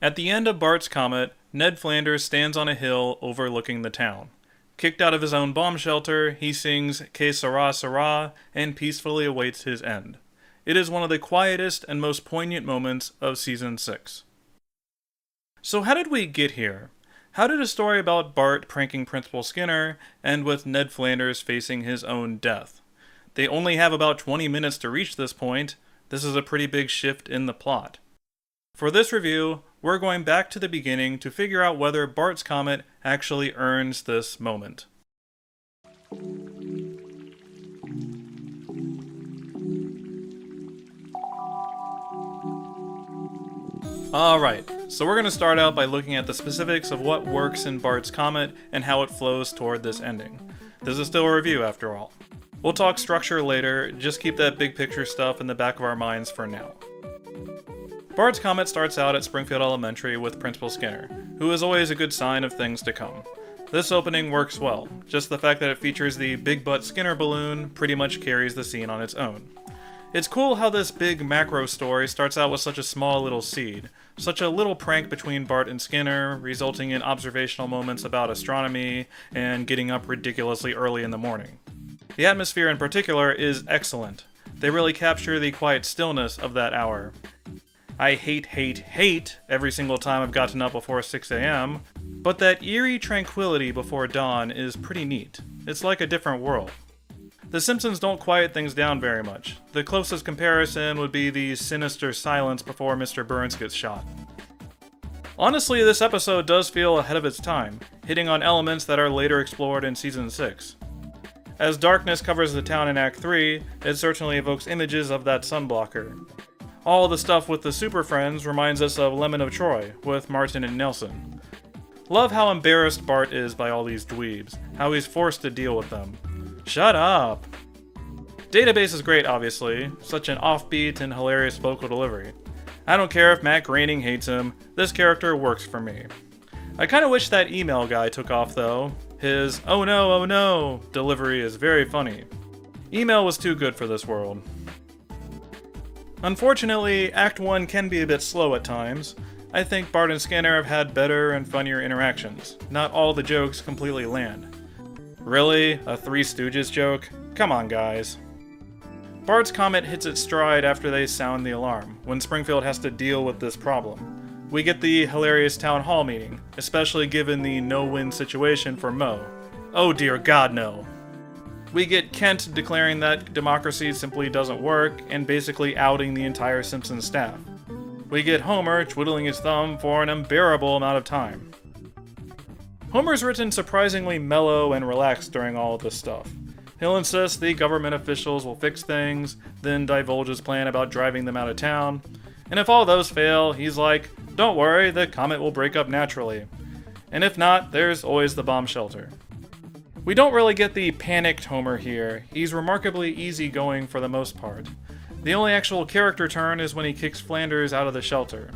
At the end of Bart's Comet, Ned Flanders stands on a hill overlooking the town. Kicked out of his own bomb shelter, he sings Que Sera Sera and peacefully awaits his end. It is one of the quietest and most poignant moments of Season 6. So how did we get here? How did a story about Bart pranking Principal Skinner end with Ned Flanders facing his own death? They only have about 20 minutes to reach this point. This is a pretty big shift in the plot. For this review, we're going back to the beginning to figure out whether Bart's Comet actually earns this moment. Alright, so we're going to start out by looking at the specifics of what works in Bart's Comet and how it flows toward this ending. This is still a review after all. We'll talk structure later, just keep that big picture stuff in the back of our minds for now. Bart's Comet starts out at Springfield Elementary with Principal Skinner, who is always a good sign of things to come. This opening works well, just the fact that it features the Big Butt Skinner balloon pretty much carries the scene on its own. It's cool how this big macro story starts out with such a small little seed, such a little prank between Bart and Skinner, resulting in observational moments about astronomy and getting up ridiculously early in the morning. The atmosphere in particular is excellent. They really capture the quiet stillness of that hour. I hate every single time I've gotten up before 6 a.m., but that eerie tranquility before dawn is pretty neat. It's like a different world. The Simpsons don't quiet things down very much. The closest comparison would be the sinister silence before Mr. Burns gets shot. Honestly, this episode does feel ahead of its time, hitting on elements that are later explored in Season 6. As darkness covers the town in Act 3, it certainly evokes images of that sunblocker. All the stuff with the Super Friends reminds us of Lemon of Troy, with Martin and Nelson. Love how embarrassed Bart is by all these dweebs, how he's forced to deal with them. Shut up! Database is great, obviously, such an offbeat and hilarious vocal delivery. I don't care if Matt Groening hates him, this character works for me. I kinda wish that email guy took off though. His oh no delivery is very funny. Email was too good for this world. Unfortunately, Act 1 can be a bit slow at times. I think Bart and Skinner have had better and funnier interactions. Not all the jokes completely land. Really? A Three Stooges joke? Come on, guys. Bart's Comet hits its stride after they sound the alarm, when Springfield has to deal with this problem. We get the hilarious town hall meeting, especially given the no-win situation for Moe. Oh dear God, no. We get Kent declaring that democracy simply doesn't work, and basically outing the entire Simpsons staff. We get Homer twiddling his thumb for an unbearable amount of time. Homer's written surprisingly mellow and relaxed during all of this stuff. He'll insist the government officials will fix things, then divulge his plan about driving them out of town. And if all those fail, he's like, don't worry, the comet will break up naturally. And if not, there's always the bomb shelter. We don't really get the panicked Homer here. He's remarkably easygoing for the most part. The only actual character turn is when he kicks Flanders out of the shelter.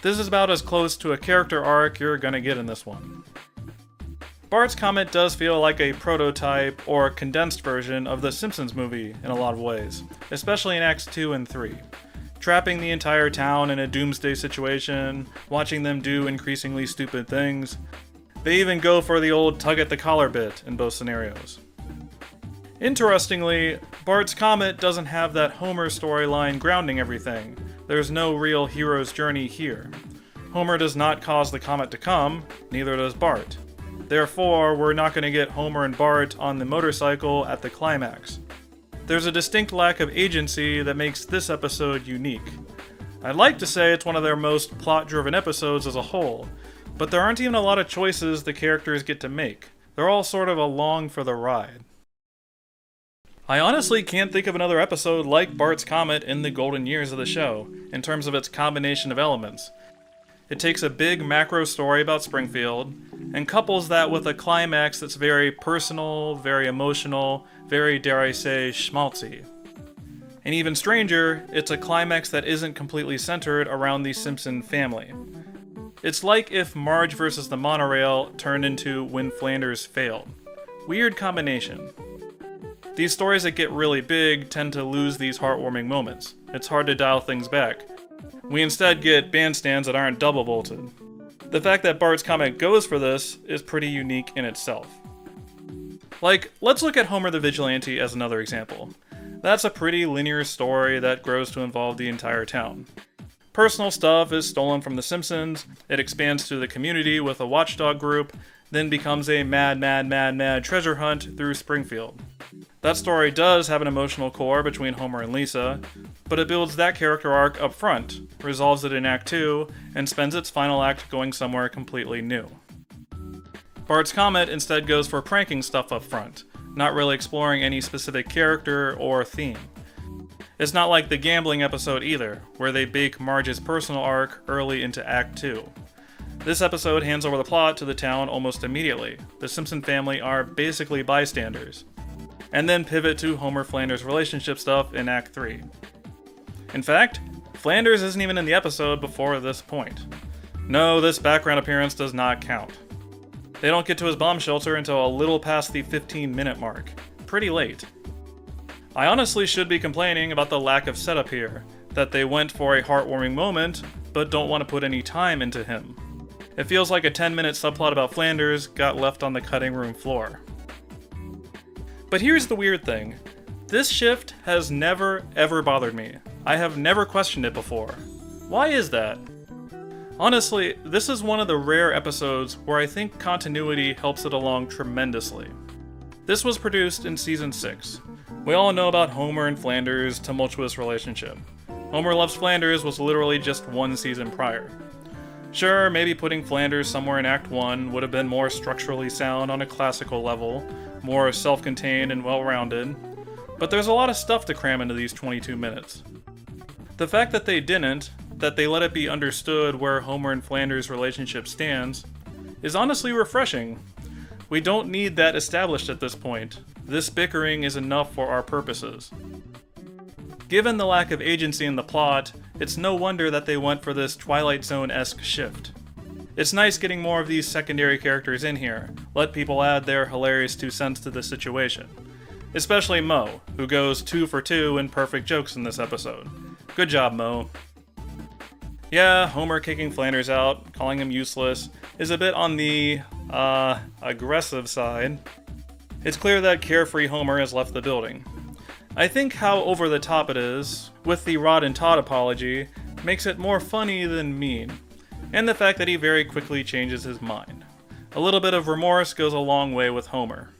This is about as close to a character arc you're gonna get in this one. Bart's Comet does feel like a prototype or condensed version of the Simpsons movie in a lot of ways, especially in Acts 2 and 3. Trapping the entire town in a doomsday situation, watching them do increasingly stupid things. They even go for the old tug at the collar bit in both scenarios. Interestingly, Bart's Comet doesn't have that Homer storyline grounding everything. There's no real hero's journey here. Homer does not cause the comet to come, neither does Bart. Therefore, we're not going to get Homer and Bart on the motorcycle at the climax. There's a distinct lack of agency that makes this episode unique. I'd like to say it's one of their most plot-driven episodes as a whole, but there aren't even a lot of choices the characters get to make. They're all sort of along for the ride. I honestly can't think of another episode like Bart's Comet in the golden years of the show, in terms of its combination of elements. It takes a big macro story about Springfield, and couples that with a climax that's very personal, very emotional, very, dare I say, schmaltzy. And even stranger, it's a climax that isn't completely centered around the Simpson family. It's like if Marge vs. the Monorail turned into When Flanders Failed. Weird combination. These stories that get really big tend to lose these heartwarming moments. It's hard to dial things back. We instead get bandstands that aren't double bolted. The fact that Bart's Comet goes for this is pretty unique in itself. Like, let's look at Homer the Vigilante as another example. That's a pretty linear story that grows to involve the entire town. Personal stuff is stolen from The Simpsons, it expands to the community with a watchdog group, then becomes a mad treasure hunt through Springfield. That story does have an emotional core between Homer and Lisa, but it builds that character arc up front, resolves it in Act 2, and spends its final act going somewhere completely new. Bart's Comet instead goes for pranking stuff up front, not really exploring any specific character or theme. It's not like the gambling episode either, where they bake Marge's personal arc early into Act 2. This episode hands over the plot to the town almost immediately. The Simpson family are basically bystanders, and then pivot to Homer Flanders' relationship stuff in Act 3. In fact, Flanders isn't even in the episode before this point. No, this background appearance does not count. They don't get to his bomb shelter until a little past the 15-minute mark. Pretty late. I honestly should be complaining about the lack of setup here, that they went for a heartwarming moment, but don't want to put any time into him. It feels like a 10-minute subplot about Flanders got left on the cutting room floor. But here's the weird thing. This shift has never, ever bothered me. I have never questioned it before. Why is that? Honestly, this is one of the rare episodes where I think continuity helps it along tremendously. This was produced in Season 6. We all know about Homer and Flanders' tumultuous relationship. Homer Loves Flanders was literally just one season prior. Sure, maybe putting Flanders somewhere in Act 1 would have been more structurally sound on a classical level, more self-contained and well-rounded, but there's a lot of stuff to cram into these 22 minutes. The fact that they didn't, that they let it be understood where Homer and Flanders' relationship stands, is honestly refreshing. We don't need that established at this point. This bickering is enough for our purposes. Given the lack of agency in the plot, it's no wonder that they went for this Twilight Zone-esque shift. It's nice getting more of these secondary characters in here, let people add their hilarious 2 cents to the situation. Especially Moe, who goes 2 for 2 in perfect jokes in this episode. Good job, Moe. Yeah, Homer kicking Flanders out, calling him useless, is a bit on the, aggressive side. It's clear that carefree Homer has left the building. I think how over the top it is, with the Rod and Todd apology, makes it more funny than mean, and the fact that he very quickly changes his mind. A little bit of remorse goes a long way with Homer.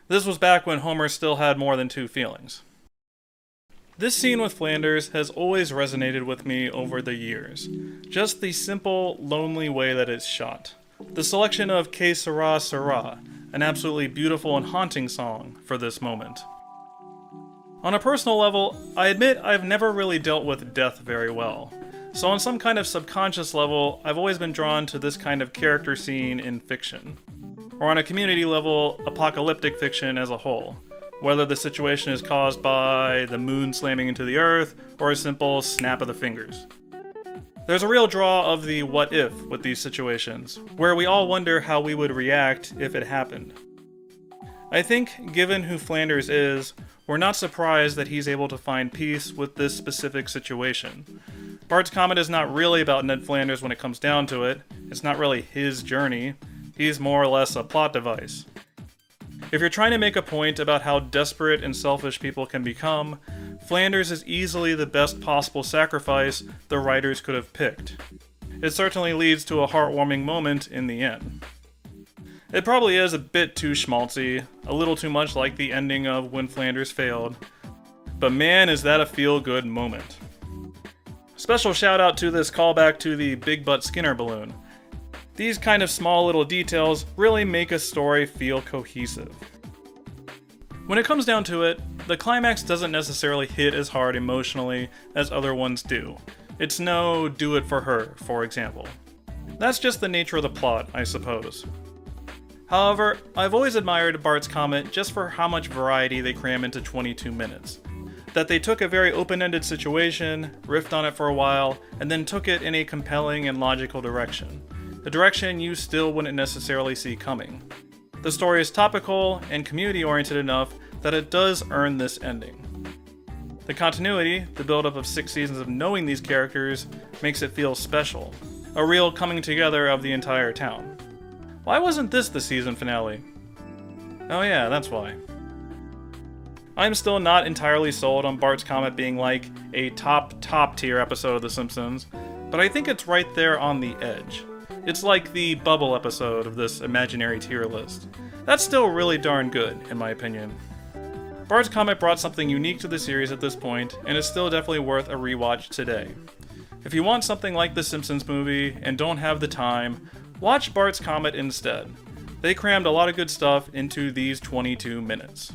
This was back when Homer still had more than 2 feelings. This scene with Flanders has always resonated with me over the years. Just the simple, lonely way that it's shot. The selection of Que Sera Sera, an absolutely beautiful and haunting song for this moment. On a personal level, I admit I've never really dealt with death very well. So on some kind of subconscious level, I've always been drawn to this kind of character scene in fiction. Or on a community level, apocalyptic fiction as a whole. Whether the situation is caused by the moon slamming into the earth, or a simple snap of the fingers. There's a real draw of the what if with these situations, where we all wonder how we would react if it happened. I think, given who Flanders is, we're not surprised that he's able to find peace with this specific situation. Bart's Comet is not really about Ned Flanders when it comes down to it. It's not really his journey. He's more or less a plot device. If you're trying to make a point about how desperate and selfish people can become, Flanders is easily the best possible sacrifice the writers could have picked. It certainly leads to a heartwarming moment in the end. It probably is a bit too schmaltzy, a little too much like the ending of When Flanders Failed, but man is that a feel-good moment. Special shout out to this callback to the Big Butt Skinner balloon. These kind of small little details really make a story feel cohesive. When it comes down to it, the climax doesn't necessarily hit as hard emotionally as other ones do. It's no Do It For Her, for example. That's just the nature of the plot, I suppose. However, I've always admired Bart's Comet just for how much variety they cram into 22 minutes. That they took a very open-ended situation, riffed on it for a while, and then took it in a compelling and logical direction. A direction you still wouldn't necessarily see coming. The story is topical and community-oriented enough that it does earn this ending. The continuity, the buildup of 6 seasons of knowing these characters, makes it feel special. A real coming together of the entire town. Why wasn't this the season finale? Oh yeah, that's why. I'm still not entirely sold on Bart's Comet being like a top tier episode of The Simpsons, but I think it's right there on the edge. It's like the bubble episode of this imaginary tier list. That's still really darn good, in my opinion. Bart's Comet brought something unique to the series at this point, and is still definitely worth a rewatch today. If you want something like The Simpsons movie and don't have the time, watch Bart's Comet instead. They crammed a lot of good stuff into these 22 minutes.